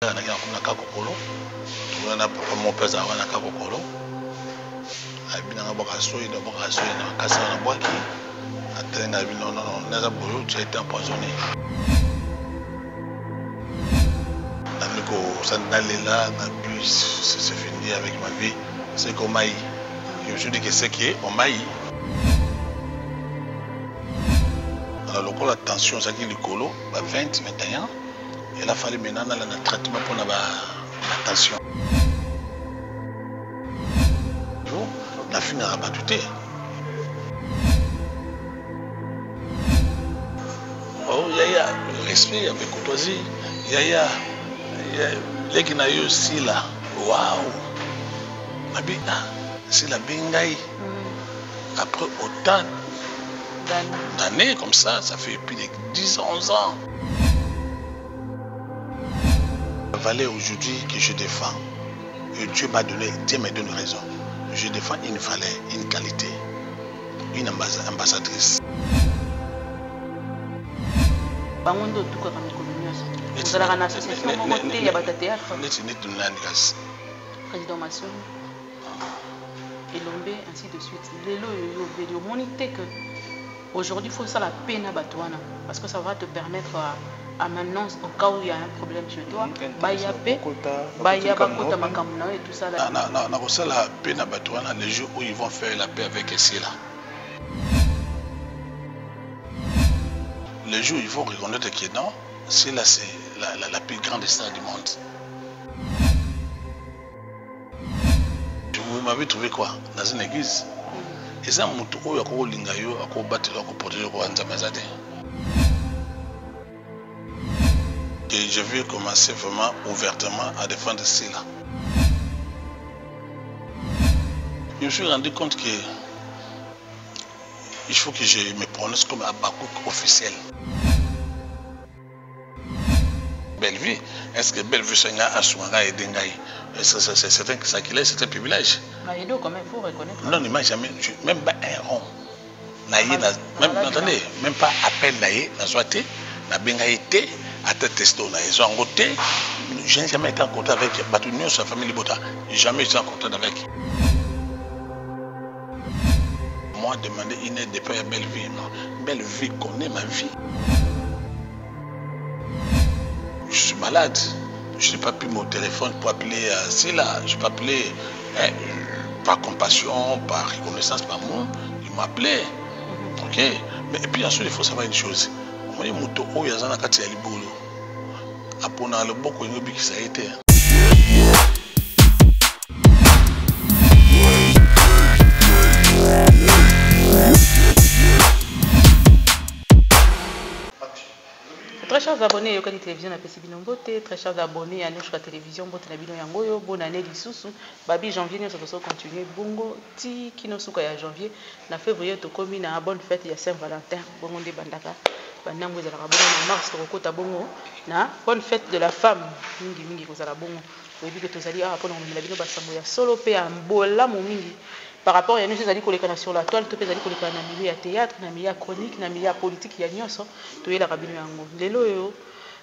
Mon père a un kakokolo. Il y a un bokasso, il y a un bokasso, il y a un casse en bois qui atteint la ville. Non, tu as été empoisonné. C'est fini avec ma vie. C'est qu'on m'a eu. Je me suis dit que c'est qu'on m'a eu. Alors, la tension, c'est qu'il y a 20, 21. Il a fallu maintenant un traitement pour la tension. La fin n'a pas tout. Oh, il y a respect avec courtoisie. Il y a les qui n'ont eu aussi là. Waouh! C'est la bengaï. Après autant d'années comme ça fait plus de 10 ans, 11 ans. La valeur aujourd'hui que je défends, et Dieu m'a donné raison. Je défends une valeur, une qualité, une ambassadrice. Président Masson, Elombe, ainsi de suite. Aujourd'hui, il faut ça la peine à Batouana, parce que ça va te permettre à maintenant, au cas où il y a un problème chez toi, Baya Bakota Makamuna et tout ça. Non, ça la peine à Batouana, les jours où ils vont faire la paix avec Essila. Le jour où ils vont reconnaître que non, Essila c'est la plus grande star du monde. Vous m'avez trouvé quoi? Dans une église? Et ça, je vais commencer vraiment ouvertement à défendre cela. Je me suis rendu compte que il faut que je me prononce comme un Abakouk officiel. Bellevue, est-ce que Bellevue c'est un Aswanga et Dengaï? C'est un sacrilège, c'est un privilège. Mais il faut reconnaître. Non, il m'a jamais, même pas un rond. Même pas appel naïe, na soité, na bengaïté, à tête testo, na ils ont côté. Je n'ai jamais été en contact avec Batounion, sa famille Bota. Jamais été en contact avec. Moi, demander une aide de paix à Bellevue, non. Bellevue connaît ma vie. Je suis malade. Je n'ai pas pris mon téléphone pour appeler Sila. Je n'ai pas appelé par compassion, par reconnaissance, par moi. Il m'a appelé. Ok. Mais et puis ensuite, il faut savoir une chose. On dit moto où il y a un kati ya libolo. Apona le boko ngobi qui ça a été. Très chers abonnés, Yokani Télévision à Pesibino Mbote, très chers abonnés à Nouchka Télévision, Mbote Nabino Yangoyo, bonne année d'Issoussou, Babi janvier, nous allons continuer, Bongo, Ti, Kinosuka ya janvier, na février, to commis na bonne fête, il y a Saint-Valentin, Bongo de Bandaka, Bandambo de la Rabon, en mars, Rokota Bongo, na bonne fête de la femme, Mingi Mingi Kozala Bongo, vous avez vu que tous allez à Nabino Basamboya, solo pe à Mbola, mon Mingi. Par rapport à nous, c'est-à-dire qu'on est sur la toile, tout est-à-dire qu'on est dans le milieu théâtre, dans le milieu chronique, dans le milieu politique, il y a une chose, tout est la rabine yango. Lelo,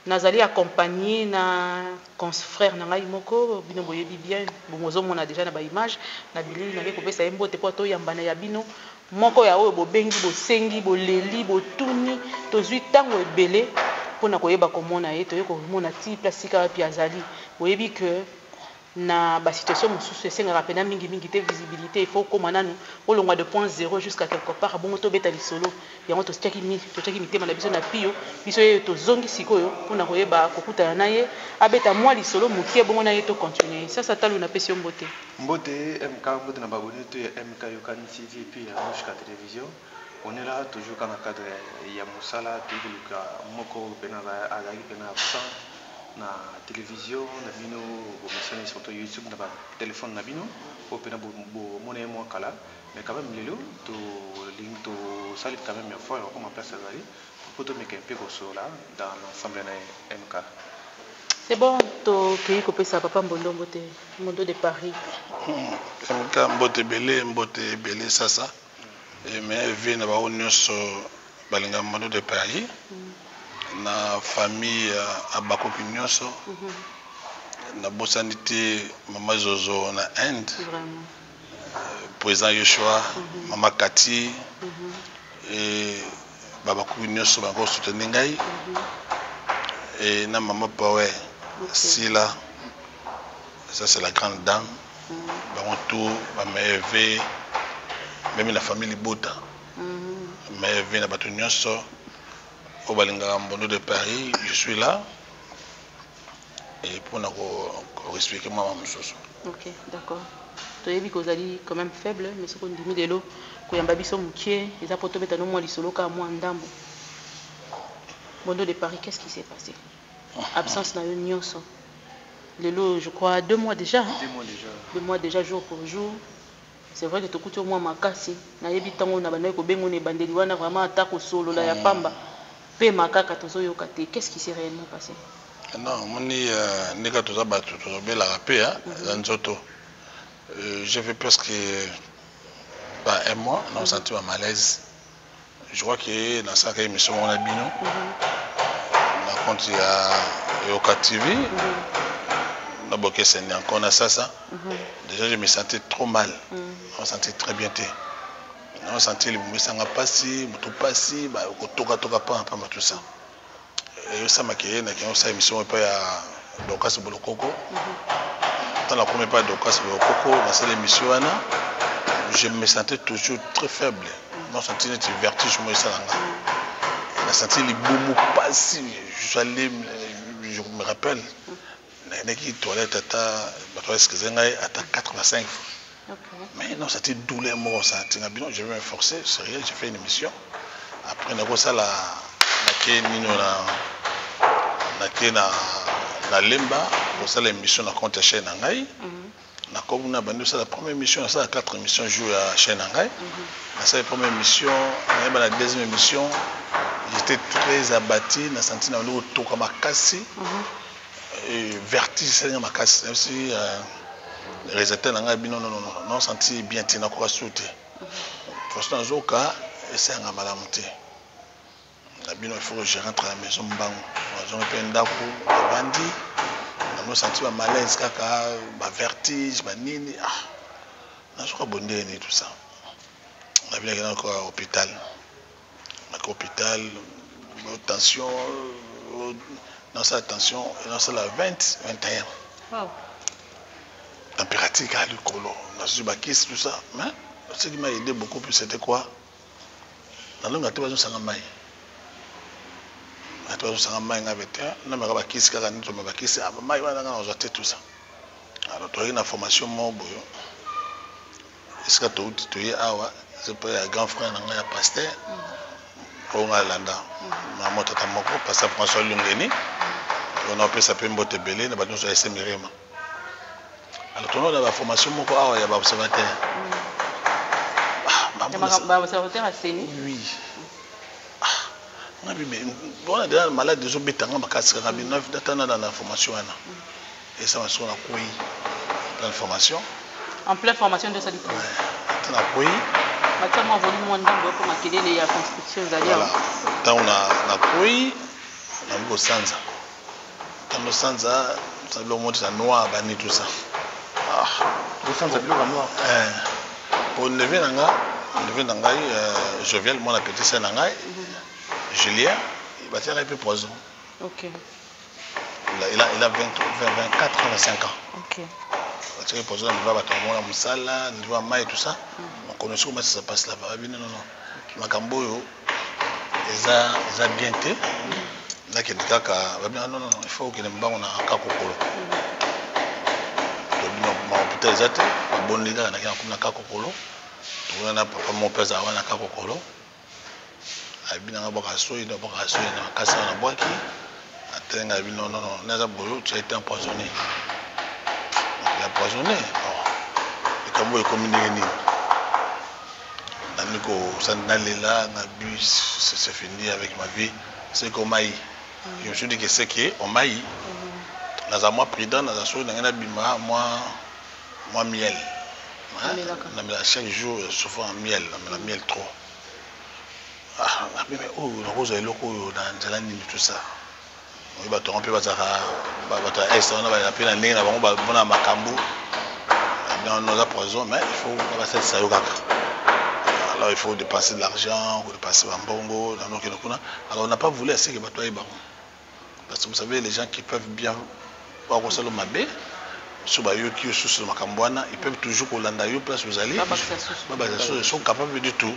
nous allons accompagner nos frères Nangai Moko, bino boye bien, bomozo on a déjà na ba image, na bili na ko pesa mbote po to yamba na yabino, moko ya oyo bo bengi bo sengi bo leli bo tuni, to zui tango ebele pona koyeba komona ye to yeko mona ti place ka pi azali. Boyebi que na ba situation mosusu esenga rapena mingi te visibilité il faut comme nanu olongwa de point 0 jusqu'à quelque part bongo to beta lisolo yango to stiaki mitema na biso na pio biso ye to zongi sikoyo pona koyeba kokutana na ye abeta mwa lisolo mokie bongo na ye to continuer ça talo na pesi mbote MK mbote na babone to ya MK Yokani TV et puis à Nouchka Télévision. On est là toujours dans le cadre ya musala tuluka moko pena azali pena absent na télévision na bino bo missionné sur YouTube na téléphone na bino pour pena bo moné mo kala mais quand même lelo to link to salut quand même fois comme place azali pour to meke pe ko so là dans l'ensemble na MK. C'est bon to ki ko pesa papa Mbondo de Paris. MK Mbote belé ça mais vient na ba onyoso balinga Mbondo de Paris. Na famille Abakoki nyonso na bosanité Maman Zozo na Inde. Vraiment. Président Yoshua, Maman Cathy et Baba Kounyoso bango soutenir ngai et na Maman Power Sila, ça c'est la grande dame. Bango tout ba meve même la famille Libota. Meve na bato nyonso au balinga Mbondo de Paris, je suis là et pour na ko expliquer moi mosusu. OK, d'accord. Toyebi kozali quand même faible mais ce qu'on dit de l'eau koyamba biso mukie eza poto beta no mwa lisolo ka mwa ndambo. Mbondo de Paris, qu'est-ce qui s'est passé? Absence na yo nyonso. Lelo je crois 2 mois déjà. 2 mois déjà jour pour jour. C'est vrai que tu écoutes au moins makasi na yebi tango na bana ko bengo ne bandeli wana vraiment attaque au solo la ya pamba. Pe makaka tozo yoka te. Qu'est-ce qui s'est réellement passé? Non, moni neka toza batu tozo bela rapé hein, nzoto. J'ai fait presque un mois, on a senti un malaise. Je crois que dans cette émission, on a bien. On a compté à Yoka TV. On a bloqué ça, on a ça. Déjà, je me sentais trop mal. On me sentait très bien. On sentait les mouvements sans passer, tout passer, toka pas tout ça. Et ça m'a créé, on a émission et pas à Dokas Bolokoko. Dans la première partie de Dokas Bolokoko, dans l'émission, je me sentais toujours très faible. Je me sentais un vertige. Je me sentais les boumous passer. Je me rappelle, les toilettes à 85. Mais non, c'était douleur. Je vais me forcer, sérieux, j'ai fait une émission. Après, na lemba pour ça l'émission na compte chaîne ngai na comme na bandu ça la première émission ça 4 émissions jour à chaîne ngai na ça la première émission na la deuxième émission j'étais très abattu na senti na lo to comme makasi et vertige c'est na makasi aussi les résultats ngai bino non senti bien tina ko sauter franchement zoka et c'est un malamuté. Il faut que je rentre à la maison. Je me prends un bandi. Je me sens malaise, vertige, nini. Je crois que tout ça. On a vu encore à l'hôpital. L'hôpital, tension, dans sa tension, dans sa 20, 21. Wow. Température, tout ça. Mais ce qui m'a aidé beaucoup plus, c'était quoi? Dans le gâteau, on s'en a tout ça. Alors, tu as une information, est-ce que tu es un grand frère, un pasteur, on a l'anda, maman tata moko, pasteur François Lungeni, on a appelé ça Pembote Belé, on a besoin de SMRM. Alors, tu as la formation, il y a un observateur. Observateur à Séni? Oui. On a déjà malade des obétants, on a dans la formation. Et ça, on a pris dans la formation. En pleine formation de santé. On a pris. Maintenant, on va pour maquiller les constructions d'ailleurs. Voilà. On a pris. On a Sanza. Dans le Sanza, ça doit monter à noir, banni tout ça. Le Sanza, c'est noir. Pour une devine, je viens, mon appétit, c'est Nangai. Julien, il va tirer un peu poison. Ok. Il a 24, 25 ans. Ok. Il va tirer poison, il va battre mon amsala, il va mailler tout ça. On connaît comment ça se passe là-bas. Non. Makamboyo, ils ont bien été. Là, il non, il faut qu'il y ait un bon kakokolo. L'hôpital, ils ont été. Bon, les gars, il y a un kakokolo. Mon père, il y a un kakokolo. Il y a un bokasoï, il y a un tu as été empoisonné. Il a empoisonné. Le Cambo est communiqué. C'est fini avec ma vie. C'est qu'on m'a. Je me suis dit que c'est qu'on m'a. Dans un mois prudent, dans un soir, dans un bima, moi miel. Chaque jour, souvent miel, la miel trop. Mais oh, la rose est loco dans tout ça. Oui, bah, on peut pas dire, on va appeler la ligne, on va prendre un macambo. Dans la poison, mais il faut passer ça. Alors il faut dépasser de l'argent, il faut dépasser un bongo. Alors on n'a pas voulu essayer que tu parce que vous savez, les gens qui peuvent bien voir le mabé, ils peuvent toujours Holanda, place vous allez. Ils sont capables de tout.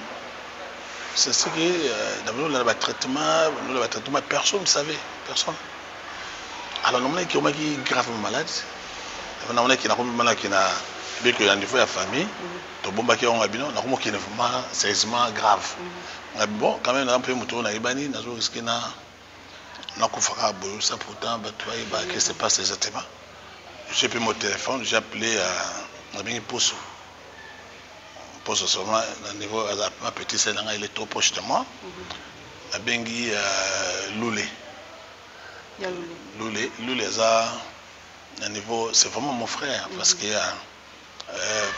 C'est ce que dans le traitement, personne ne savait. Personne. Alors, nous avons qui grave malade. Nous avons qui malade qui a un niveau de la famille. Nous avons qui est vraiment sérieusement grave. Bon, quand même, nous avons pris un na ibani, nous avons risqué na ça pourtant, qu'est-ce qui se passe exactement. J'ai pris mon téléphone, j'ai appelé à Posso. Posso seulement, au niveau de ma petite sœur, il est trop proche de moi. À Bengi Loulé. Loulé, à niveau, c'est vraiment mon frère, parce que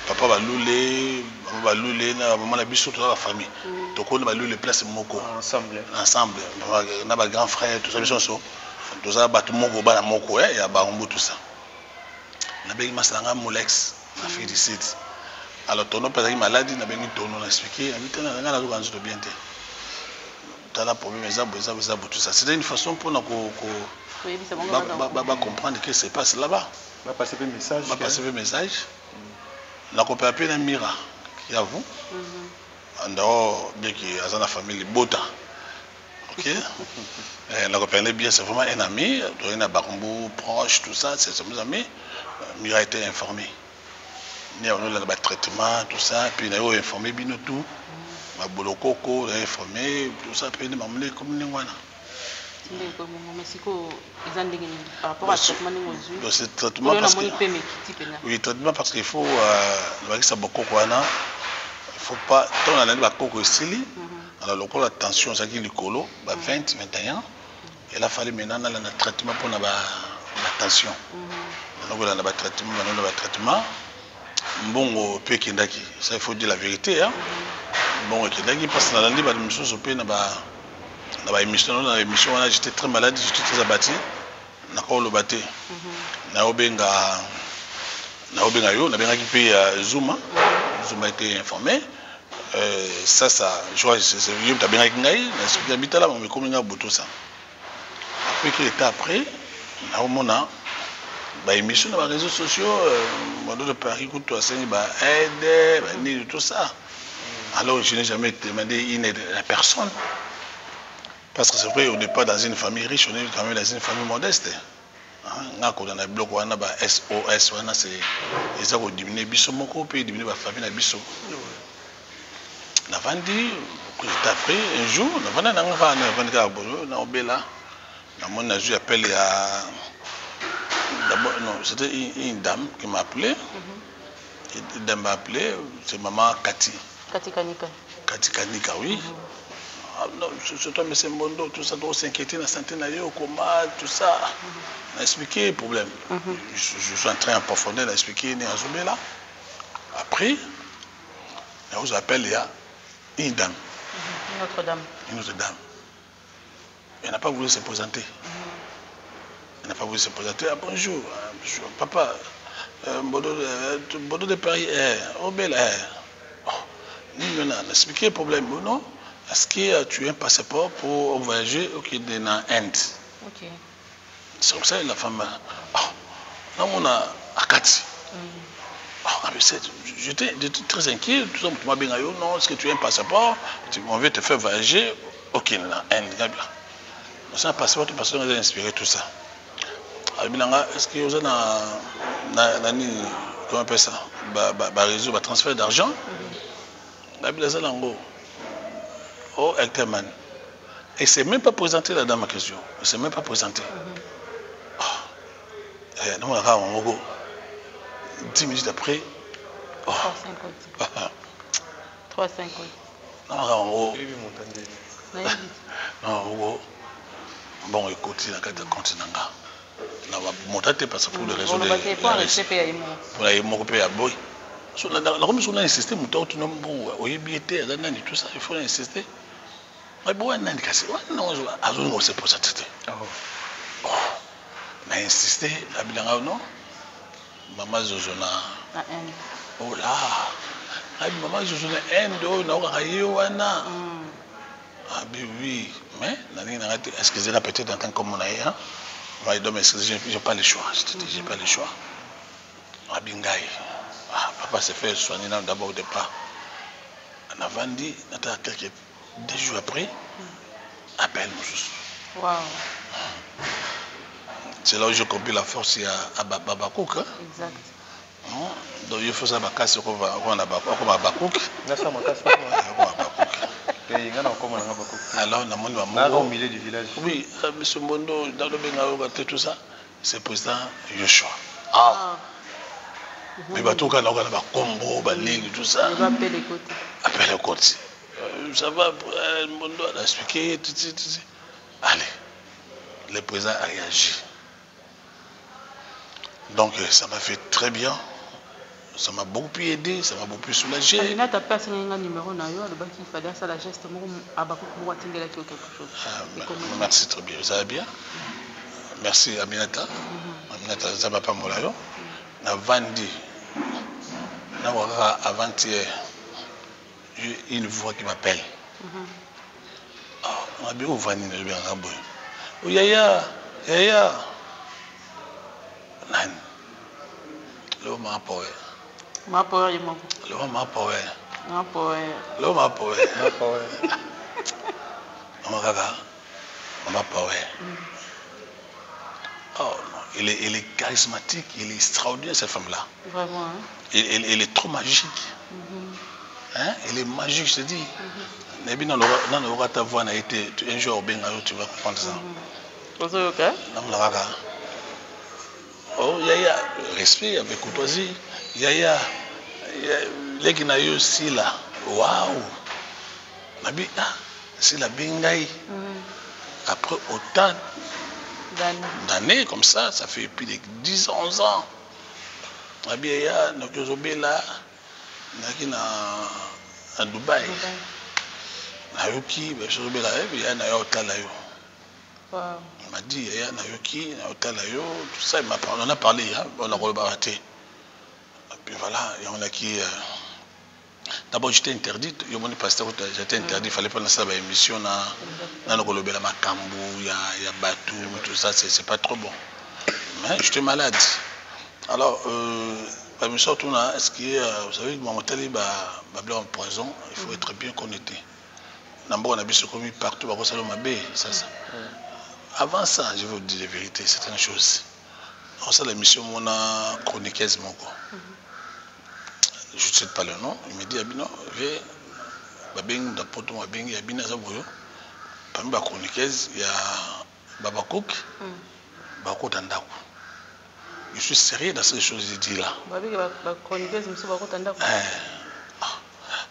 papa va Loulé, maman va Loulé, maman la biche toute la famille. Donc on va Loulé place Moko. Ensemble. On a un grand frère, tout ça, tout ça, tout Moko, Moko, et à Barombo, tout ça. On a bien Maslanga Molex, ma fille d'ici. Alors ton nom peut-être maladie, on a bien ton nom expliqué, on a bien bien. Tout ça. C'était une façon pour nous comprendre ce qui se passe là-bas. On va passer le message. On va passer le message. On a appelé un mira qui a vous. En dehors, bien qu'il y a dans la famille Bota. Ok. On a appelé bien, c'est vraiment un ami. On a Barombo proche, tout ça, c'est mes amis. Mira a été informé. Il y a un traitement, tout ça. Puis il a informé bien tout. Mabolo Coco, informé, tout ça, puis il m'a amené comme une guana. Par rapport à ce traitement, c'est traitement parce que oui, traitement parce qu'il faut il faut pas tant on a dit Coco ici, alors le la tension ça qui le colo, 20, 21, il a fallu maintenant dans le traitement pour la tension. Donc on a le traitement, bon peu kindaki, ça il faut dire la vérité, hein. Bon, parce que l'émission, j'étais très malade, j'étais très abattu. Zuma était informé. Ça, je vois, c'est bien habité là, mais comme il y a beaucoup ça. Après qu'il était après, on a émission dans les réseaux sociaux, de Paris, aide, tout ça. Alors, je n'ai jamais demandé une aide à personne. Parce que c'est vrai, on n'est pas dans une famille riche, on est quand même dans une famille modeste. On a un bloc, on a SOS, c'est ont diminué Bisso, mon puis diminué la famille de Bisso. On a vendu, après, un jour, on a vendu on a appelé à. D'abord, non, c'était une dame qui m'a appelé. Une dame m'a appelé, c'est maman Cathy. Cathy Kanika. Cathy Kanika, oui. Non, c'est toi, M. Mbondo, tout ça, doit s'inquiéter dans la santé, comment, tout ça. On a expliqué le problème. Je suis en train en profondeur d'expliquer là. Après, on vous appelle, il y a une dame. Une autre dame. Une autre dame. Elle n'a pas voulu se présenter. Elle n'a pas voulu se présenter. Ah, bonjour, papa. Mbondo de Paris, Obel, on a expliqué le problème. Non? Est-ce que tu as un passeport pour voyager dans l'Inde? Ok. C'est comme ça la femme. Là, on a Akati. J'étais très inquiet. Tout ça, non, est-ce que tu as un passeport? On veut te faire voyager. Ok, dans l'Inde. C'est un passeport, parce qu'on a inspiré tout ça. Est-ce que vous avez comment on appelle ça? Réseau, transfert d'argent? Oh, Elterman. Et c'est même pas présenté là dans ma question. Il ne s'est même pas présenté. Non, 10 minutes après. 3,50. Non, bon, écoute, il y a un continent. Mon tête parce que pour le réseau on a insisté, tout ça, il faut insister. Mais bon, on a dit que c'est pour ça. On a insisté, non? Maman Zozona. Oh là! Maman Zozona, ah oui, mais excusez-la peut-être en tant que mon aïe. Je n'ai pas le choix. Je n'ai pas le choix. Papa s'est fait soigner d'abord au départ. On a vendu, quelques 2 jours après, appelle-nous. Wow. C'est là où j'ai compris la force à Babakouk. Exact. Donc il faut ça, on a Babakouk. Alors, au milieu du village. Oui, M. Mondo, dans le Bengaoga, tout ça, c'est le président Joshua. Mais tout cas, on a un combo, tout ça. Il va appeler les côtés. Appeler les côtés. Ça va, Mondo a expliqué, Allez, le président a réagi. Donc, ça m'a fait très bien. Ça m'a beaucoup aidé, ça m'a beaucoup soulagé. Amina t'a passé un numéro, il fallait ça la geste, quelque chose. Merci très bien, ça va bien. Merci Aminata. Aminata, ça va pas moi là. On a vendu. Avant-hier, j'ai une voix qui m'appelle. On a bien ouvert une bien rabouille. Oh Yaya. Nan. Le m'a poé. Ma poé est mon. Le m'a poé. Ma poé. Le m'a poé. Ma poé. Mama poé. Oh non, il est charismatique, il est extraordinaire cette femme-là. Vraiment. Hein? Elle est trop magique. Hein? Elle est magique, je te dis. Dans ta voix, un jour, tu vas comprendre ça. Oh, Yaya, respect avec courtoisie. Yaya, les qui n'ont aussi là. Waouh! Nabi, c'est la Bengaï. Après autant d'années comme ça fait plus de 10 ans, 11 ans. Nabi, Yaya, nous sommes là, à Dubaï. Nayoki, je suis là, il y a un wow. Il m'a dit, il y a Nayoki, tout ça, on a parlé, on a rebattu. Et puis voilà, il y en a qui. D'abord, j'étais interdit, j'étais interdit, il fallait pas lancer l'émission, dans le Golobela Makambu, il y a Batou, tout ça, c'est pas trop bon. Mais j'étais malade. Alors, surtout, est-ce que, vous savez, mon télé va en poison, il faut être bien connecté. D'abord, on a vu commis partout, ça. Avant ça, je vais vous dire la vérité, c'est une chose. On sait l'émission, on a chroniqueuse, mon gars. Je ne sais pas le nom. Il me dit, Abino, viens, Babing, Dapoto, Babing, Yabina, Zaboyo. Parmi les chroniqueuses, il y a Babakouk, Bako Tandakou. Je suis sérieux dans ces choses que je dis là. Chroniqueuse, M. Bako Tandakou.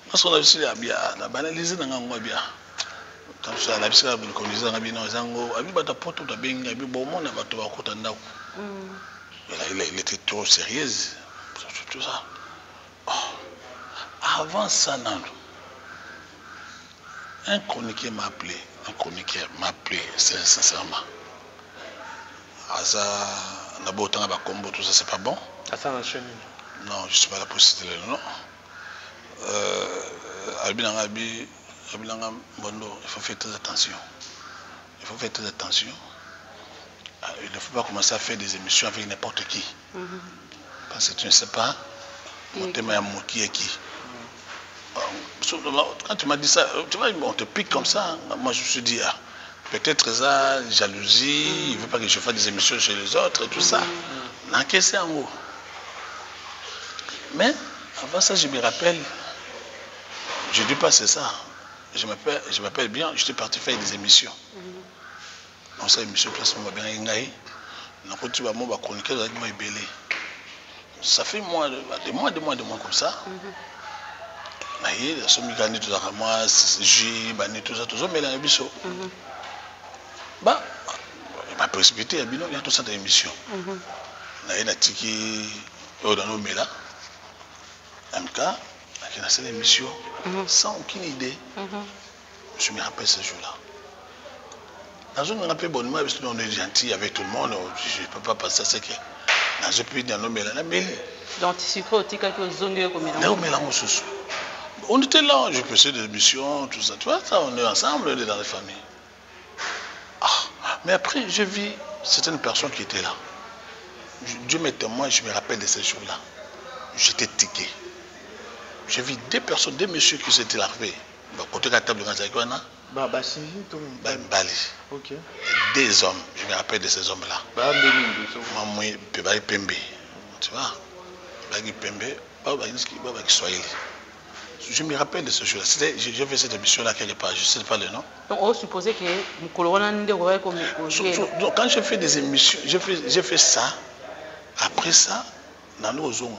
Parce qu'on a vu la banalisée dans un bien. Quand je suis à la biscuit, je connais un bien dans Zango. Abi bata poto da benga, abi bomo na bato Bako Tandakou. Il était trop sérieux. Tout ça. Avant ça, non. Un chroniqueur m'a appelé, sincèrement. Ça, on a beau temps à combo, tout ça, c'est pas bon. Ça enchaîne. Non, je ne suis pas là pour citer le nom. Bondo, il faut faire très attention. Il ne faut pas commencer à faire des émissions avec n'importe qui. Parce que tu ne sais pas mon thème est qui est qui. Quand tu m'as dit ça, tu vois, on te pique comme ça. Moi, je me suis dit, peut-être ça, jalousie, il ne veut pas que je fasse des émissions chez les autres et tout ça. L'encaisser en haut. Mais, avant ça, je me rappelle, je ne dis pas c'est ça. Je m'appelle bien, j'étais parti faire des émissions. On s'est émission place, on va bien y ça fait des mois comme ça. Il y a des gagné tout ça, moi, j'ai banni tout ça, mais il m'a précipité, il y a tout ça dans l'émission. Il y a tiki dans nos là, MK, il y a cette émission, sans aucune idée. Je me rappelle ce jour-là. Dans une rappel bonnement, parce qu'on est gentil avec tout le monde, je ne peux pas passer à ce que. Dans ce pays, dans nos mélanges. Donc, tu sucres au tika que zongue comme mélange. On était là, je faisais des émissions, tout ça. Tu vois, ça, on est ensemble, on est dans les familles. Ah, mais après, j'ai vu certaines personnes qui étaient là. Dieu m'est témoin, je me rappelle de ces jours-là. J'étais tiqué. J'ai vu deux personnes, deux messieurs qui s'étaient larvés. Côté de la table de Ganzakwana. Ok. Des hommes, je me rappelle de ces hommes-là. Pembe. Tu vois? Je me rappelle de ce jour-là. J'ai fait cette émission-là quelque part, je ne sais pas le nom. Donc, on supposait que donc, quand je fais des émissions, j'ai fait ça. Après ça, dans nos zones,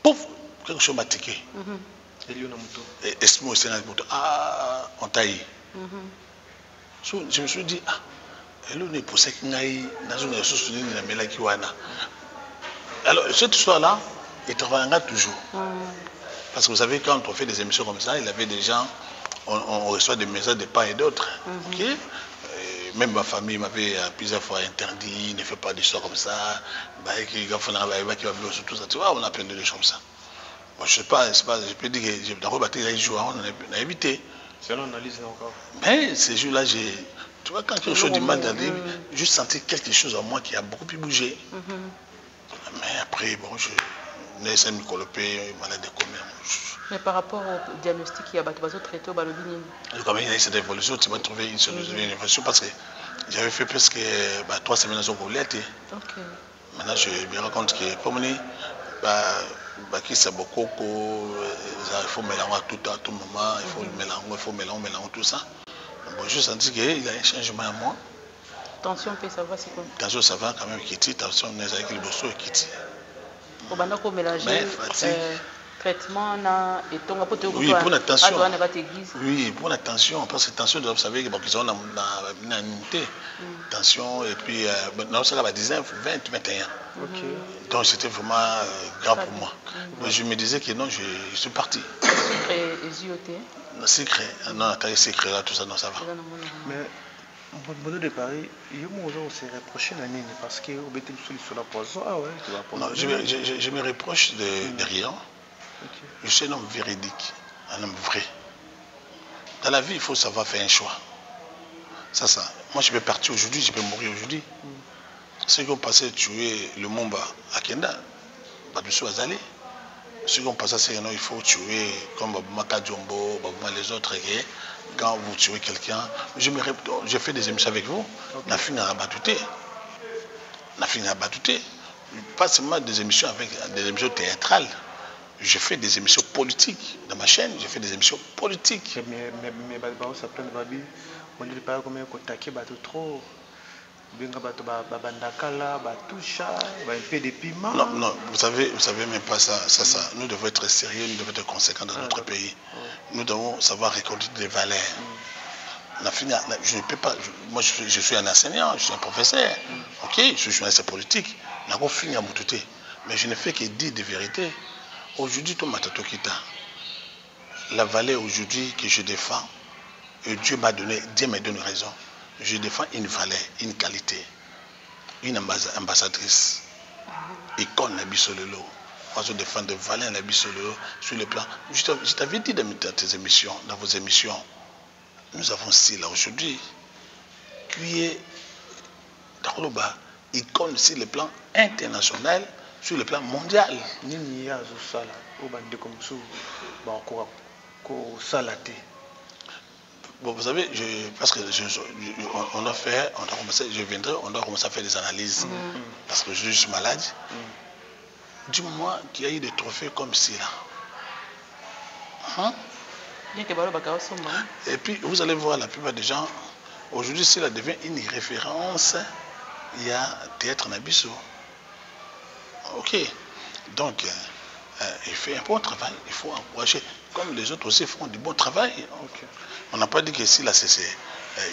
pouf, quelque chose m'a tiqué. Et on taille. Je me suis dit, alors, cette histoire-là, il travaillera toujours. Parce que vous savez, quand on fait des émissions comme ça, il y avait des gens, on reçoit des messages de part et d'autre. Okay? Même ma famille m'avait plusieurs fois interdit, ne fais pas des choses comme ça. Tu vois, on a plein de choses comme ça. Bon, je ne sais pas, je peux dire que dans le jour, on a évité. C'est l'analyse encore. Mais ces jours-là, tu vois, quand quelque chose du mal d'aller, j'ai senti quelque chose en moi qui a beaucoup plus bougé. Mais après, bon, je n'ai pas me colopé, malade de commun. Mais par rapport au diagnostic, il y a des traité au balobini. Quand même, il y a cette évolution, tu m'as trouvé une évolution parce que j'avais fait presque 3 semaines au Goulet. Maintenant, je me rends compte que pour moi, il faut mélanger à tout moment, il faut mélanger tout ça. Bon, je sens qu'il y a un changement à moi. Tension, ça va, c'est quoi? Tension, ça va quand même, Kitty. Tension, on est avec le bosso et Kitty. On va mélanger traitement et ton oui, pour la tension. Oui, pour la tension, parce que tension, vous savez qu'ils ont une unité. Tension, et puis, non, ça va 19, 20, 21. Donc, c'était vraiment grave pour moi. Mais je me disais que non, je suis parti. Secret, non, secret là, tout ça, non, ça va. Mais, au de Paris, il y a un se reprocher l'année parce que vous êtes sur la poisson. Ah ouais, tu vas poser. Non, je me reproche de rien. Je suis un homme véridique, un homme vrai. Dans la vie, il faut savoir faire un choix. Ça. Moi, je peux partir aujourd'hui, je peux mourir aujourd'hui. Ceux qui ont passé tuer le Mumba à Kenda, Badoussou Azali. Ceux qui ont passé à Séréno, il faut tuer comme Babumaka Djombo, Babuma les autres. Quand vous tuez quelqu'un, je fais des émissions avec vous. On a fini à Batouté. Pas seulement des émissions avec des émissions théâtrales. Je fais des émissions politiques dans ma chaîne, je fais des émissions politiques. Mais ça prend Babi, on ne dit pas comment on attaque trop. Non, vous savez même pas ça. Nous devons être sérieux, nous devons être conséquents dans notre pays. Nous devons savoir récolter des valeurs. Je ne peux pas. Moi, je suis un enseignant, je suis un professeur. Ok, je suis journaliste politique. Mais je ne fais que dire des vérités. Aujourd'hui, la valeur aujourd'hui que je défends, et Dieu me donne raison. Je défends une valeur, une qualité, une ambassadrice. Icône Nabisololo. Moi, je défends des valeurs Nabisololo sur le plan. Je t'avais dit dans tes émissions, dans vos émissions, nous avons ici là aujourd'hui, qui est icône sur le plan international, sur le plan mondial. Bon, vous savez, parce que on doit commencer à faire des analyses. Parce que je suis malade. Dis-moi qu'il y a eu des trophées comme ci là. Et puis, vous allez voir la plupart des gens, aujourd'hui, cela devient une référence. Il y a Théâtre Nabisso. Ok. Donc, il fait un bon travail. Il faut encourager. Comme les autres aussi font du bon travail. Okay. On n'a pas dit que si là c'est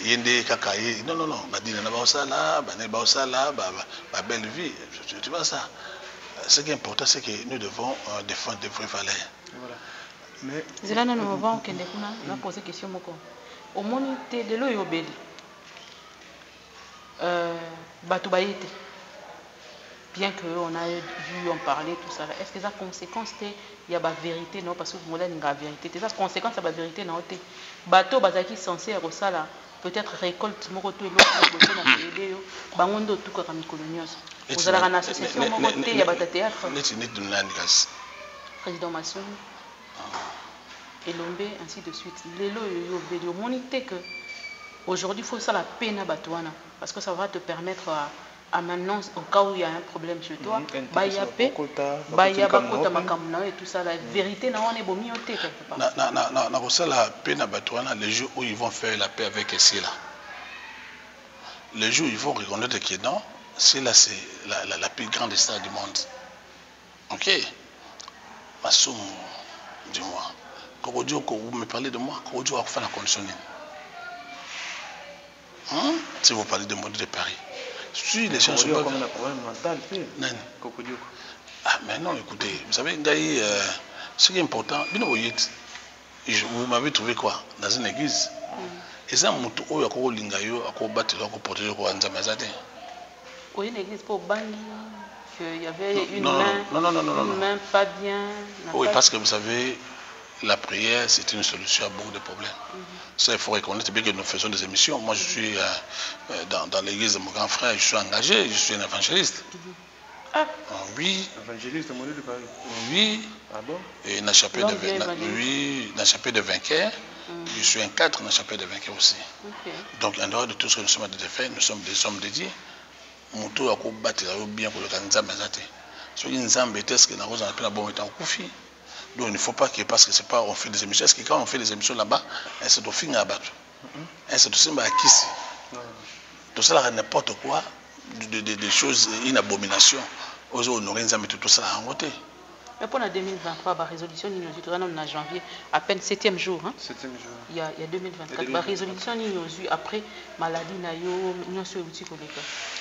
Yende Kakaye. Non. Belle vie. Tu vois ça. Ce qui est important, c'est que nous devons défendre des vraies valeurs. Voilà. Mais. Zelana, nous avons posé question. Au monde de l'eau. bato bayete. Bien qu'on a dû en parler, tout ça, est-ce que ça conséquence il y a la vérité, non? Parce que vous avez la vérité. C'est ça, conséquence de la vérité, non? Bateau, bazaki censé à ça, peut-être récolte, mokoto et l'autre, bangondo tout comme coloniose. Vous avez une association, il y a un théâtre. Président Masson, Elombe, ainsi de suite. Lélo, yo, monité que aujourd'hui, il faut ça la peine à Batouana, parce que ça va te permettre à maintenant, au cas où il y a un problème chez toi, Baya Bakota Makamna et tout ça, la vérité, on est bon mieux quelque part. Non, ça la peine à Batouana, les jours où ils vont faire la paix avec Sila. Les jours où ils vont reconnaître que non, Sila c'est la plus grande star du monde. Ok? Massoum, dis-moi. Quand vous me parlez de moi, quand vous faire la condition. Si vous parlez de moi de Paris. Si les gens sont pas comme un problème mental, ah mais non, écoutez, vous savez, ce qui est important, vous m'avez trouvé quoi? Dans une église. Et ça, il y a un lingayo, à battre, à protéger, à nzamazate. Oui, une église pour Bangui, qu'il y avait une main pas bien. Oui, parce que vous savez, la prière, c'est une solution à beaucoup de problèmes. Ça, il faut reconnaître bien que nous faisons des émissions. Moi, je suis dans l'église de mon grand frère, je suis engagé, je suis un évangéliste. Ah oui. Évangéliste, mon de Paris. Oui. Ah bon? Et dans la chapelle de vainqueurs, je suis un cadre dans la chapelle de vainqueurs aussi. Okay. Donc, en dehors de tout ce que nous sommes fait, nous sommes des hommes dédiés. Moutou a battu bien pour le candidat Mazate. Si nous avons des tests que nous avons appelé la bombe est en conflit. Donc il ne faut pas que, parce que c'est pas, on fait des émissions. Est-ce que quand on fait des émissions là-bas, c'est au fin à battre? C'est aussi à qui c'est? Tout ça, n'importe quoi, des choses, une abomination. Aux honorer, nous avons tout ça en côté. Mais pour la 2023, la résolution en janvier, à peine 7e jour. Hein? 7e jour. Il y a 2024. La résolution après maladie,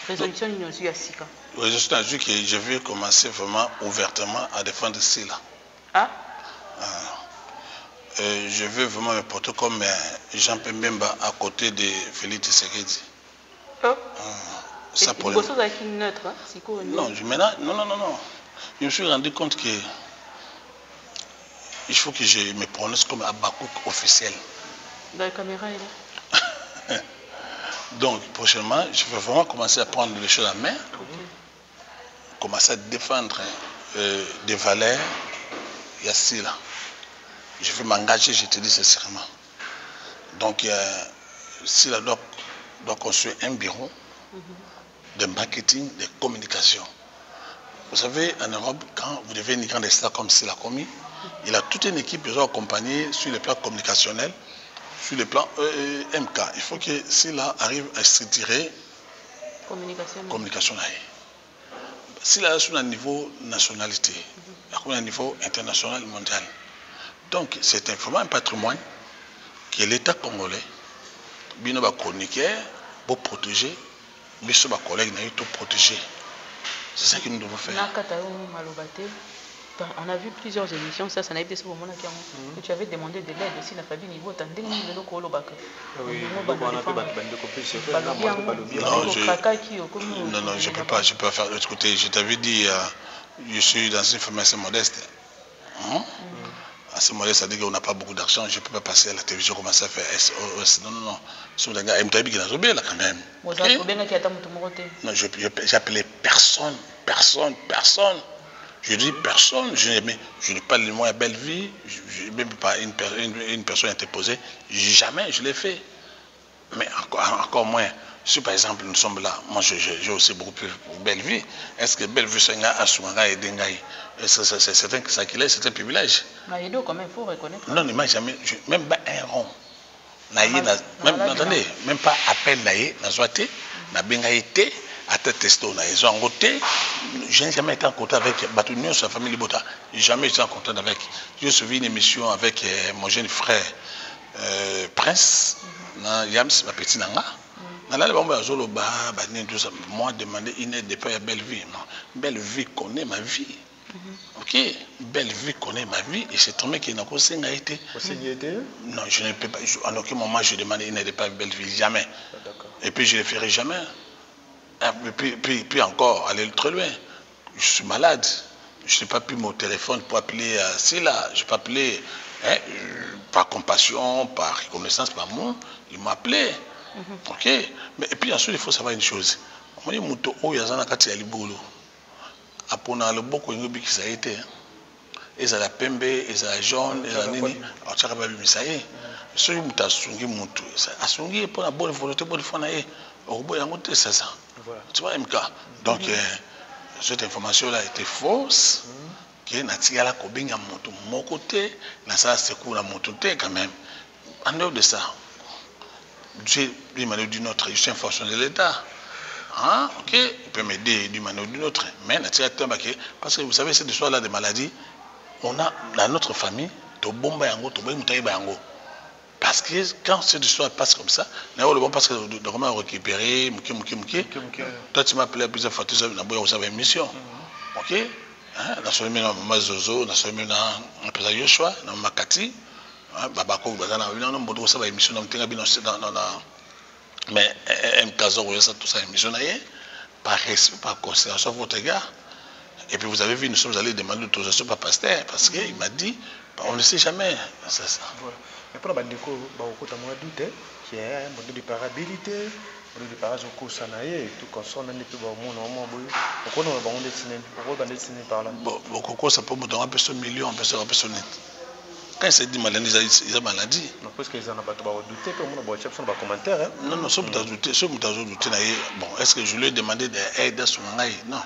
résolution à Sika. Résolution que je vais commencer vraiment ouvertement à défendre cela. Ah? Je veux vraiment me porter comme Jean-Pierre Mbemba à côté de Félix Tshisekedi. Oh. Ça pour le... avec une neutre, hein? Non, non. Je me suis rendu compte que il faut que je me prononce comme Abakouk officiel. Dans la caméra, il est là. Donc, prochainement, je vais vraiment commencer à prendre les choses en main, commencer à défendre des valeurs. Il y a cela. Je vais m'engager, je te dis sincèrement. Donc, cela doit construire un bureau de marketing, de communication. Vous savez, en Europe, quand vous devez une grande star comme Sila Komi, il a toute une équipe qui doit accompagner sur le plan communicationnel, sur le plan MK. Il faut que Sila arrive à structurer communication. Sila est sur un niveau nationalité, à un niveau international, mondial. Donc, c'est vraiment un patrimoine que l'État congolais, bien va chroniquer, pour protéger, mais ce collègue n'a eu tout protégé. C'est ça que nous devons faire. On a vu plusieurs émissions, ça n'a été ce moment que tu avais demandé de l'aide aussi, la famille niveau tandis que nous non, je ne peux pas, je peux faire. Écoutez, je t'avais dit, je suis dans une famille assez modeste. Assez modeste, c'est-à-dire qu'on n'a pas beaucoup d'argent, je ne peux pas passer à la télévision, commencer à faire SOS. Non. C'est un gars, quand même. Non, j'appelais personne. Je dis personne, je n'ai pas le moyen belle vie, je n'ai même pas une personne interposée, jamais je l'ai fait. Mais encore moins, si par exemple nous sommes là, moi j'ai aussi beaucoup plus belle vie, est-ce que belle vie c'est un gars et dengaï? C'est un sacrilège, c'est un privilège. Mais quand même, il faut reconnaître. Non, il m'a jamais, même pas un rond. Même pas appel naïe, n'a zoité, n'a bien été. À tête testo, ils ont côté. Je n'ai jamais été en contact avec Batounion sur la famille Libota. Jamais été en contact avec. J'ai suivi une émission avec mon jeune frère Prince, Yams, ma petite Nanga. Moi, demander une aide de pas à Belle Vie. Non. Belle Vie connaît ma vie. Ok, Belle Vie connaît ma vie et c'est tombé qu'il n'a pas été. Non, je ne peux pas. En aucun moment, je demande une aide de pas à Belle Vie. Jamais. Et puis, je ne le ferai jamais. Puis encore, aller très loin. Je suis malade. Je n'ai pas pu mon téléphone pour appeler Sila. Je n'ai pas appelé par compassion, par reconnaissance, par moi. Il m'a appelé. Ok. Mais et puis ensuite, il faut savoir une chose. Moi, je suis au Yazana Kati Alibolo. Après, le beaucoup de qui ça a été. Ils ont la pembe, ils ont la jaune, ils ont la nini. Alors, tu as pas vu, mais ça y est. Ceux qui ont sungi mutu, asungi pour la bonne volonté, bonne foi, c'est ça. Tu vois, MK. Donc, cette information-là était fausse. Que Natigala Kobinga Moto, mon côté, Nasa Sekou la Mototé quand même. En dehors de ça, Dieu, d'une manière ou d'une autre, je suis un fonctionnaire de l'État. Hein? Ok, il peut m'aider d'une manière ou d'une autre. Mais parce que vous savez, cette histoire-là de maladie, on a dans notre famille, parce que quand cette histoire passe comme ça, parce que de comment récupérer, toi tu m'as appelé plusieurs fois, tu as une mission. Ok? Na somi na mama Zozo, na somi na mpeza Yoshua, na Makati, babako bazana na mbodo ça va émission na mtenga bino dans mais MKzo ça tout ça émission na yé par respect par considération pour votre gars. Et puis vous avez vu, nous sommes allés demander l'autorisation par pasteur parce qu'il m'a dit on ne sait jamais, c'est ça. Voilà. Mais pour la bandeko bakota moi doute qu'il y a un modèle de parabilité. Le parage au cours sanaï, tout comme ça, on a des peu de monde, on a un dessiné par là. Bon, coco, ça peut me donner un peu de millions, un peu de net. Quand c'est dit maladie, ils ont maladie. Non, parce qu'ils en ont pas douté, pour moi, on a un commentaire. Non, non, ça peut douter, bon, est-ce que je lui ai demandé d'aide à son aïe? Non.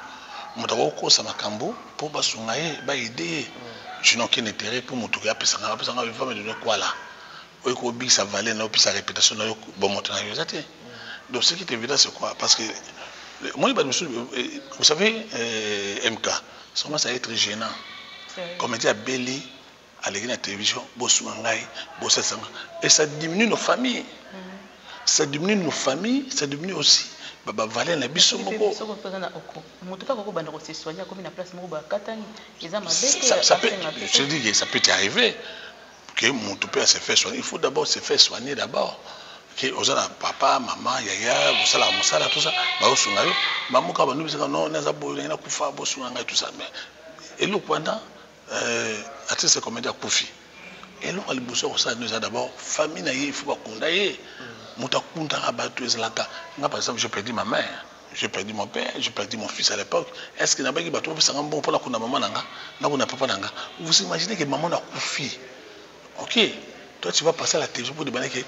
Mon coco, ça m'a cambo, pour son aïe, aider. Je n'ai aucun intérêt pour mon tour, après ça va me donner quoi là? Oui, qu'on ça valait, non, puis sa réputation, bon, mon temps, donc ce qui est évident, c'est quoi? Parce que moi, vous savez, MK, ça commence à être gênant. Comme on dit à Béli, à la télévision, et ça diminue nos familles. Ça diminue nos familles, ça diminue aussi. Je dis que ça peut arriver que mon père se fait soigner. Il faut d'abord se faire soigner d'abord. Que ozana papa mama yaya musala tout ça ba osunga yo mamuka ba nubisa non naza boyo na kufa bo sunga tout ça mais et le pendant artiste comédien kufi et le alibuso ko ça nous d'abord famille na il faut pas kondaye mutakunda abatu ezalaka nga par exemple j'ai perdu ma mère, j'ai perdu mon père, j'ai perdu mon fils à l'époque. Est-ce que nabaki bato pesa bon pour la kuna maman nanga na kuna papa nanga? Vous imaginez que maman na kufi. OK. Toi, tu vas passer à la télévision pour demander que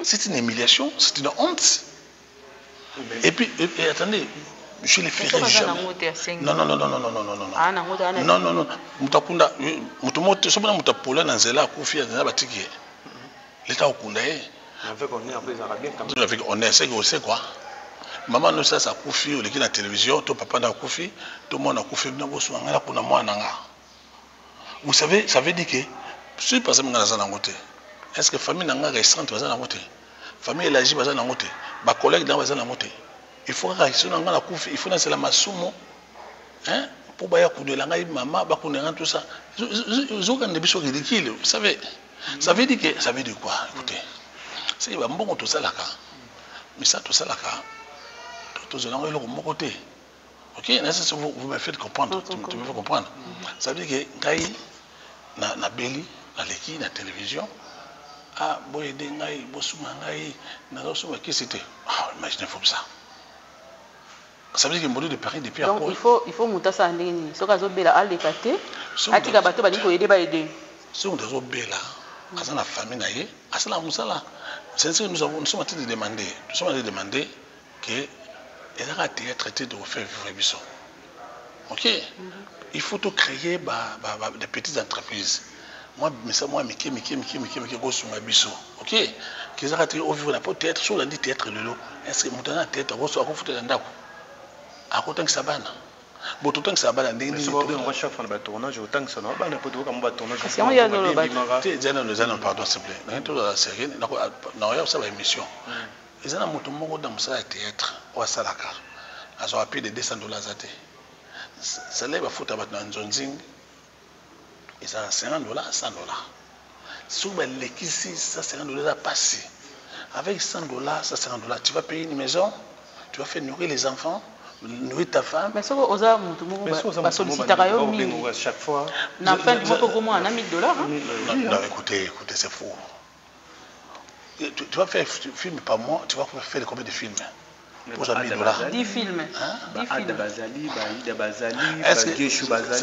c'est une humiliation, c'est une honte. Et puis, attendez, je ne le ferai jamais. Non. On sait quoi. Maman nous ça ça koufi, on est la télévision, ton papa n'a koufi, tout le monde a koufi, vous savez, ça veut dire que si par exemple est-ce que famille n'a pas restreinte dans la montée, famille élargie dans la montée, ma collègue dans la montée, il faut réaction dans la coupe, il faut dans la masumo, hein, pour baya couper la maman, ba couper tout ça, ils ont des choses ridicules, vous savez, ça veut dire que ça veut dire quoi? Écoutez, c'est bon tout ça là, mais ça tout ça là, tout ça là, on est de mon côté, ok, vous me faites comprendre, tu me fais comprendre, ça veut dire que na Béli, na Leki, na télévision, ah, boy, dengai, bosuma ngai, na bosuma qui c'était? Ah, imaginez comme ça. Ça veut dire qu'il y a un de Paris depuis donc il faut monter ça en ligne. Ce cas Bella a l'écaté, a tika bateau bani ko aider ba aider. Si on doit Bella, à ça la famille naie, à ça la musala. C'est ce que nous sommes en train de demander. Nous sommes en train de demander que elle a été traité de refaire vivre Bissau. Ok. Il faut tout créer des petites entreprises. Moi, Mickey, go sur ma biso. Ok? Qu'ils arrêtent au vivre n'importe théâtre, sur la dit théâtre le lot. Est-ce que mon théâtre, on va foutre dans d'accord? À côté que ça banne. Bon, tout le temps que ça banne, on va chaque fois le tournage, autant que ça n'a pas n'importe où comme tournage. Il y a le pardon, s'il vous plaît. Dans toute la série, non, ça va émission. Ils ont un moto dans le théâtre, au Salaka. Ils ont payé de $200 à thé. Ça lève à foutre à Nzonzing. Ils ont $50, $100. Si vous avez ici, ça $50 à passer. avec 100 $, ça 50 $, tu vas payer une maison, tu vas faire nourrir les enfants, nourrir ta femme. Mais ce que vous solliciter chaque fois. La fin du mois, pour moi, on a 1000 $. Non, écoutez, c'est faux. Tu vas faire un film par mois, tu vas faire combien de films? Pour 1000 $. 10 films. 10 films.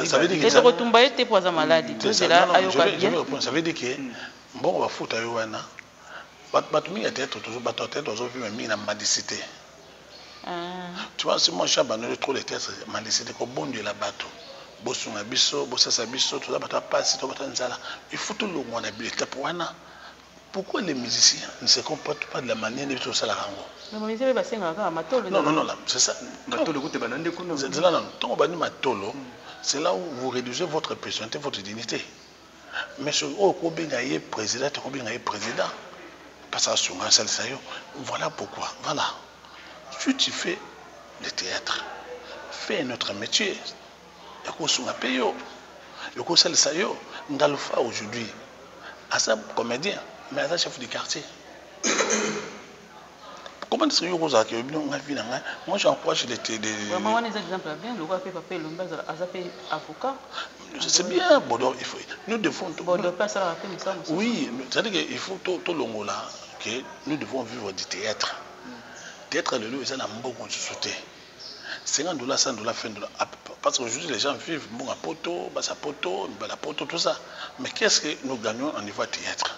Ça veut dire que ça retombe été pour sa maladie. Ça veut dire que bon, on va foutre à Yoana. Batumi a tête toujours vu une mendicité. Tu vois, si moi je suis trop les têtes, mendicité, comme bon Dieu la bateau. Bosunga biso, bossasa biso, tout ça, bateau passe, tout ça. Il faut tout le monde habilité pour Wana. Pourquoi les musiciens ne se comportent pas de la manière dont tout ça la rango? Non, c'est ça. C'est là où vous réduisez votre personnalité, votre dignité. Mais ce que président, voilà pourquoi. Voilà. Si tu fais le théâtre, fais notre métier. Aujourd'hui, à ça comédien, mais à ça chef du quartier. Comment est-ce que vous avez moi j'encourage les Vraiment, des exemples bien, le roi avocat. C'est bien, nous devons. Oui, c'est-à-dire qu'il faut tout le monde là, que nous devons vivre du théâtre. Théâtre, le lieu, c'est un bon sauter. 50 $, 100 $, fin $. Parce qu'aujourd'hui, les gens vivent bon à poto, bas à poto, bas à poto, tout ça. Mais qu'est-ce que nous gagnons au niveau théâtre?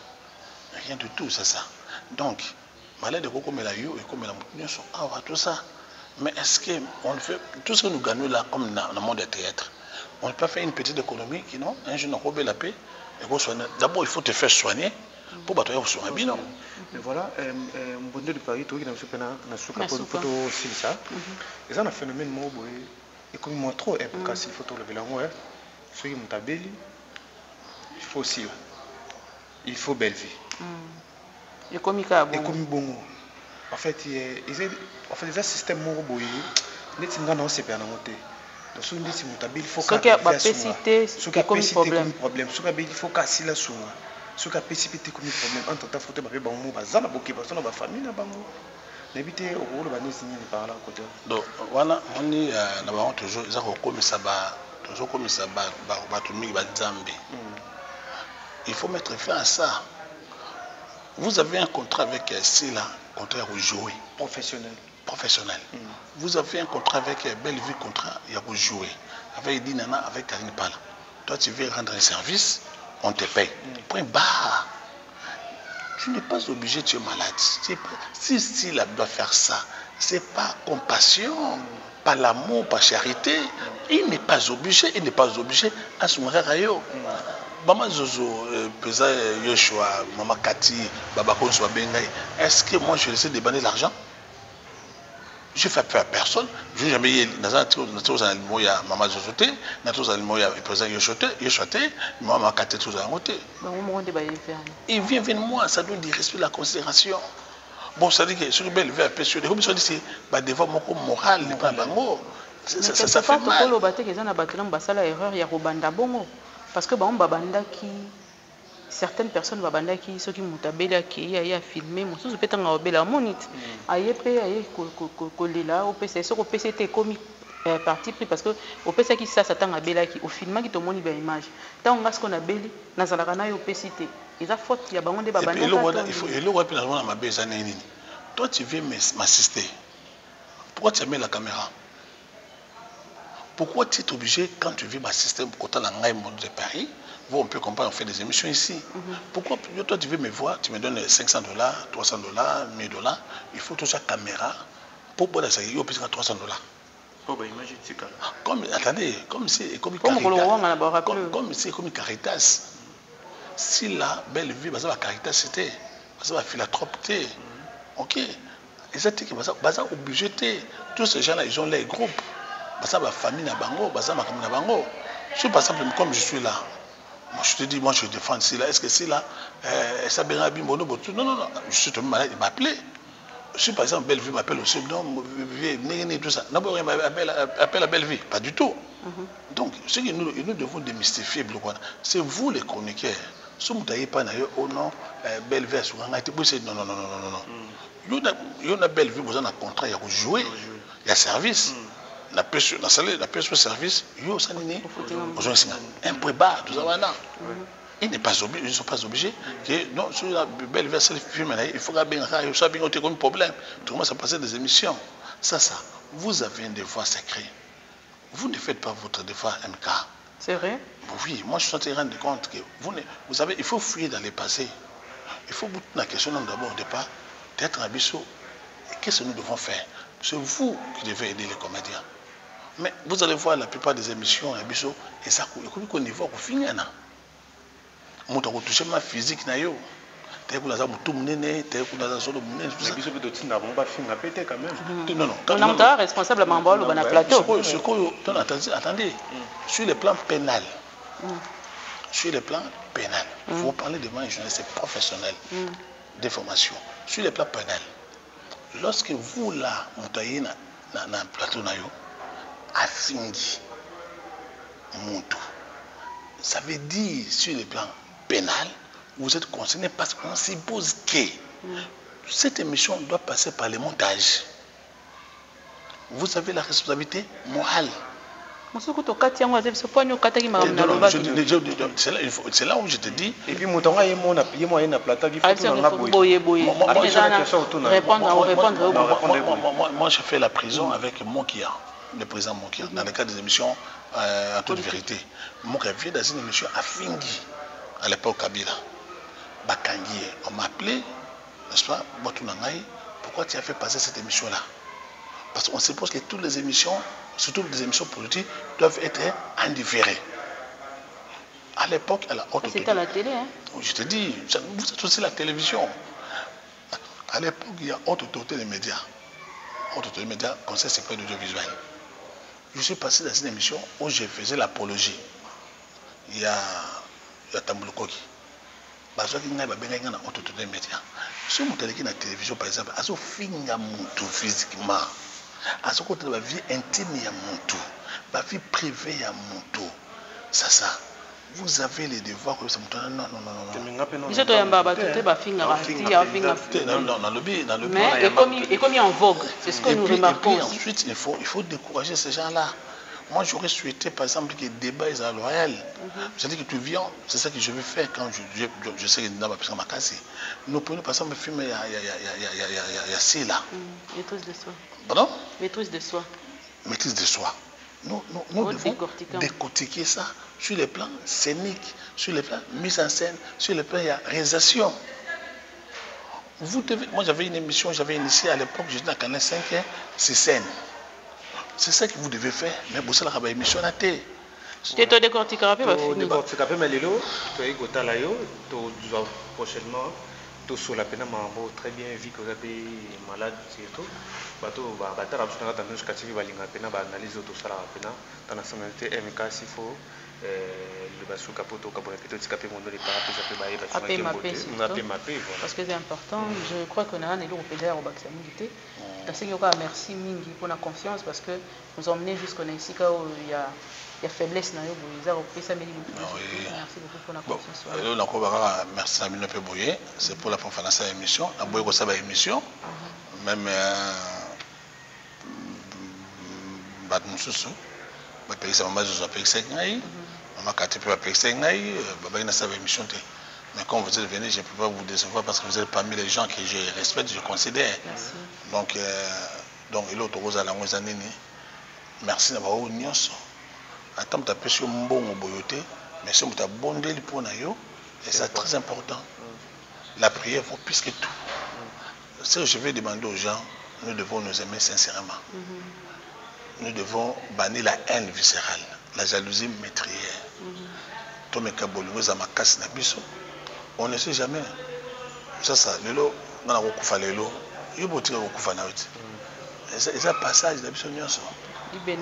Rien du tout, c'est ça. Donc, malade de comme la yo et comme la moutonnière sont tout ça. Mais est-ce qu'on fait tout ce que nous gagnons là, comme dans le monde du théâtre, on ne peut pas faire une petite économie qui non, un jour on robe la paix et qu'on soigne. D'abord, il faut te faire soigner pour battre au soin bien. Mais voilà, un bon de Paris, tout qui n'a pas photo aussi ça. Et ça, un phénomène moi, et comme moi trop, parce qu'il faut lever la main, ceux qui m'ont tabelli, il faut aussi, il faut belle vie. Et comme il y a bon. En fait, il y a un système moroboy, il y a un système monté. Donc, si il faut qu'il y ait un problème. Il faut casser la source. Ce qui a précipité comme problème entre ta faute et bon mot bazana boké parce que la famille na bango n'habiter au rôle bané signé par là côté donc voilà on est na ba toujours ça comme ça ba toujours comme ça ba tout mi ba nzambe. Il faut mettre fin à ça. Vous avez un contrat avec Sila, contrat à jouer professionnel. Vous avez un contrat avec Belle Vie, contrat à jouer avec Dinana, avec Karine Pala. Toi tu veux rendre un service, on te paye. Point barre. Tu n'es pas obligé, tu es malade. Si la doit faire ça, c'est pas compassion, pas l'amour, pas charité. Il n'est pas obligé à se marier à eux. Maman Zozo, Pesa Yoshua, Maman Kati, Baba Konso Bengai, est-ce que moi je laisse débanner l'argent? Je ne fais peur à personne. Je n'ai jamais eu Maman Zozote, Pesa Yoshote, Maman Kati, tout ça. Il vient vers moi, ça donne du respect, la considération. Bon, ça dit que ce qui est belle, c'est devant mon moral, n'est pas bango. Ça fait mal. Parce que certaines personnes qui ceux qui m'ont tabelé qui a filmé mon sous peut-être en bela monite aye kolela au PC sur au PCT comme parti pris parce que au PC qui ça s'attend à bela qui au film qui te montre bien image tant on a ce qu'on a belé na zalaka na yo PCT ils a faute il y a bango de babanda il faut et le roi puis na ma beza nini toi tu viens m'assister pourquoi tu mets la caméra? Pourquoi tu es obligé, quand tu viens m'assister pour côté de monde de Paris, on peut comprendre, on fait des émissions ici. Pourquoi toi tu veux me voir, tu me donnes 500 $, 300 $, 1000 $, il faut toujours la caméra pour pouvoir ça, il y a 300 $. Comme, attendez, comme c'est comme Caritas. Si la belle vie, la Caritas c'était, la philanthropie, ok. Et c'est que ça obligé, tous ces gens-là, ils ont les groupes. Ma famille na bango, ma famille na bango. Je par exemple comme je suis là. Moi je te dis, moi je défends ici là. Est-ce que c'est là ça ben non, je suis tombé malade, il m'a appelé. Je suis par exemple Belle Vie m'appelle aussi, non, tout ça. Non, appelle à Belle Vie, pas du tout. Donc ce que nous devons démystifier, c'est vous les chroniqueurs. Si vous n'avez pas oh non, belle vie sur un non, non, non, non, non, non. Il y a une belle vie, vous avez un contrat, il y a jouer, il y a service. La pêche au service, il y a aussi un peu bas, tout ça. Ils ne sont pas obligés. Non, sur la belle vie, il faut que ça ait un problème. Tout le monde, ça passe des émissions. Ça, vous avez un devoir sacré. Vous ne faites pas votre devoir MK. C'est vrai? Oui, moi je suis en train de rendre compte que vous savez, il faut fuir dans le passé. Il faut bouter la question d'abord au départ d'être un biseau. Qu'est-ce que nous devons faire? C'est vous qui devez aider les comédiens. Mais vous allez voir la plupart des émissions à biseau et ça au niveau au finir. Moi je touche ma physique nayo. Non, non. On a responsable à la plateau. Attendez, sur le plan pénal, vous parlez de moi, journaliste professionnel de formation. Sur le plan pénal, lorsque vous là, vous avez un plateau, ça veut dire sur le plan pénal, vous êtes concerné parce qu'on suppose que cette émission doit passer par le montage. Vous avez la responsabilité morale. C'est là où je te dis. Et puis, moi, je fais la prison avec Mokia, le président Mokia, dans le cadre des émissions en toute vérité. Mokia vient dans une émission à Fingi, à l'époque Kabila. Bakangi, on m'a appelé, n'est-ce pas, pourquoi tu as fait passer cette émission-là? Parce qu'on suppose que toutes les émissions, surtout les émissions politiques, doivent être indifférées. À l'époque, à la haute autorité. C'était à la télé, hein? Je te dis, vous êtes aussi la télévision. À l'époque, il y a haute autorité des médias. Haute autorité des médias, Conseil supérieur de l'audiovisuel. Je suis passé dans une émission où je faisais l'apologie. Il y a Tamboulo Koki. Si vous avez la télévision, par exemple, vous avez physiquement, vous avez la vie intime, la vie privée, ça. Vous avez les devoirs. Non. Mais et comme il est en vogue, c'est ce que nous remarquons. Et ensuite, il faut décourager ces gens-là. Moi, j'aurais souhaité, par exemple, que le débat est à L'Oréal. C'est-à-dire que tu viens, c'est ça que je vais faire quand je sais que nous avons besoin de ma casse. Nous prenons, par exemple, le film, il y a Sila. Maîtrise de soi. Pardon? Maîtrise de soi. Maîtrise de soi. Nous devons décortiquer ça sur les plans scéniques, sur les plans mise en scène, sur les plans réalisation. Moi, j'avais une émission, j'avais initié à l'époque, j'étais dans Canal 5, c'est scène. C'est ça que vous devez faire, mais vous savez la émission à thé. Tu te décortiques un peu, mais Lilo, tu es prochainement, tu sur la peine, très bien vu que vous avez malade, c'est tout. Bateau, analyse tout ça, dans la nationalité MK, s'il faut. Parce que c'est important, je crois qu'on a un élu au au Baxamilité. Merci Mingi pour la confiance parce que nous emmenez jusqu'au ici où il y a faiblesse. Merci beaucoup pour la confiance. Merci à Mino Peboye, c'est pour la conférence à l'émission. À Boyko Saba émission, même Batmoussou, mais quand vous êtes venu, je ne peux pas vous décevoir parce que vous êtes parmi les gens que je respecte, je considère. Merci. Donc il est autour de la merci d'avoir eu une attends, tu as pêché un bon boyoté, mais si tu as bondé le point, et c'est très important. La prière vaut plus que tout. Ce que je vais demander aux gens, nous devons nous aimer sincèrement. Nous devons bannir la haine viscérale, la jalousie meurtrière. On ne sait jamais. Ça, lelo, dans la rokufa lelo, il y a beaucoup de rokufa na witi. Et ça passage d'habitude nyonso. Mais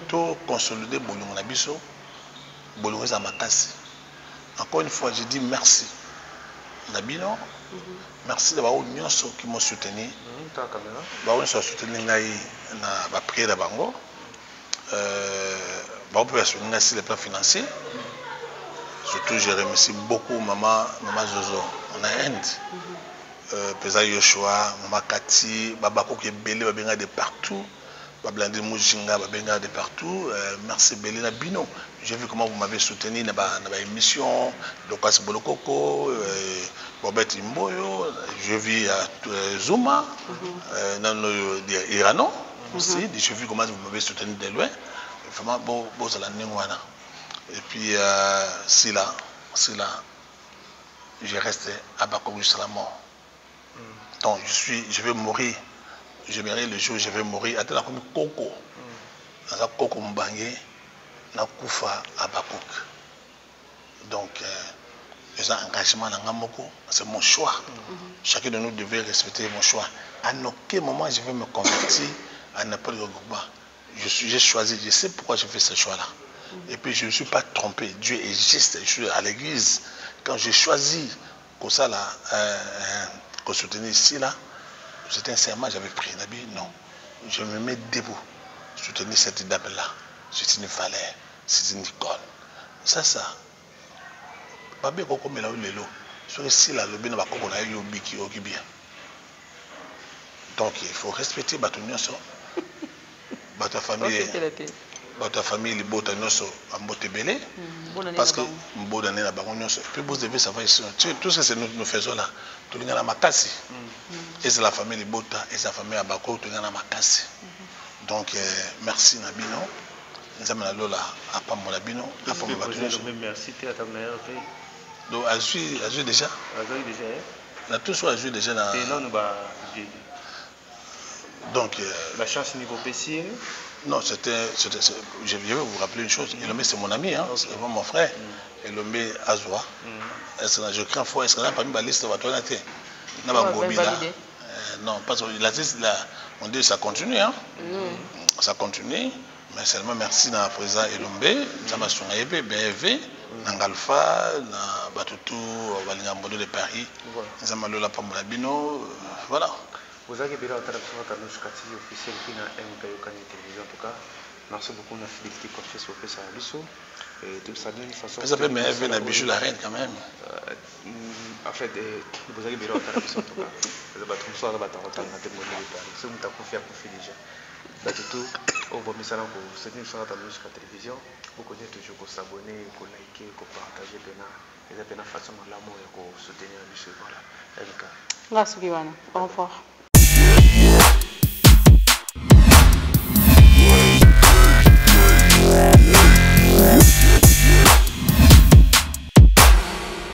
tout consolider bolongo na biso, bolongo za makasi. Encore une fois, je dis merci. Nabino, merci d'avoir eu nyonso qui m'ont soutenu. Baon so soutenu ngai na ba prière bango. Baon peut soutenir sur le plan financier. Surtout, je remercie beaucoup maman Zozo. On a Inde. Pesa Yoshua, maman Kati, Babako qui est belé, Babenga de partout. Bablandi Mujinga, Babenga de partout. Merci Belé Nabino. J'ai vu comment vous m'avez soutenu dans ma émission. Dokas Bolokoko, Bobet Imboyo. Je vis à Zuma, dans l'Irano aussi. J'ai vu comment vous m'avez soutenu de loin. Vraiment, bon, c'est la Ningwana. Et puis, Sila, j'ai resté à Bako jusqu'à la mort. Donc, je vais mourir. Je verrai le jour où je vais mourir. À tel comme Coco. Dans un Coco Mbangé, na Koufa à Bakouk. Donc, les engagements dans Ngamoko, c'est mon choix. Chacun de nous devait respecter mon choix. À aucun moment, je vais me convertir à n'importe quel groupe. J'ai choisi, je sais pourquoi je fais ce choix-là. Et puis je ne suis pas trompé. Dieu est juste. Je suis à l'église. Quand j'ai choisi comme ça, qu'on soutenir ici, là, c'était un serment, j'avais pris. Non. Je me mets debout. Soutenir cette dame-là. C'est une Valère. C'est une Nicole. Ça. Babé Koko Mela Lelo. Sur ici, là, le bien va Koko na yobi qui bien. Donc il faut respecter Batounion. Ta famille, votre famille, les beaux tannoso, en beau belé, parce que beau d'année la baronne, puis vous devez savoir tout ce que nous faisons là, tout le monde a ma casse. Et c'est la famille Bota et sa famille à Bako, tout le monde a ma casse. Donc merci Nabino, nous avons la lola à Pamolabino, à Pamolabino. Merci, tu as ta meilleure vie. Donc elle joue déjà. Elle a tout soit joué déjà dans. Donc, la chance niveau PC. Non, je vais vous rappeler une chose. Elomé, c'est mon ami, hein, c'est vraiment mon frère. Elomé Azwa. Je crains fort. Est-ce qu'on a parmi la liste de votre honnêteté? Non, parce que la liste, on dit que ça continue. Hein. Ça continue. Mais seulement merci à président Elomé, ça m'a sonné, BFV, Nangalfa, Batutu, Valingambodo de Paris, ça m'a la Pamolabino. Voilà. Vous avez bien entendu notre annonce officielle qui n'a MK Yokani Télévision en tout cas. Merci beaucoup de la fidélité confiée sur le Bissau. Et de ça d'une façon. Ça fait mais elle a bijou la reine quand même. En fait, vous avez bien entendu en tout cas. Vous avez trouvé ça là-bas dans le témoignage de Paris. C'est où tu as confié déjà. Tout, on va mettre ça pour soutenir sur notre annonce à la télévision. Vous connaissez toujours qu'on s'abonner, qu'on liker, qu'on partage. Et c'est une façon de l'amour et qu'on soutenir le Bissau. Voilà. MK. Merci Kiwana. Au revoir. Yeah.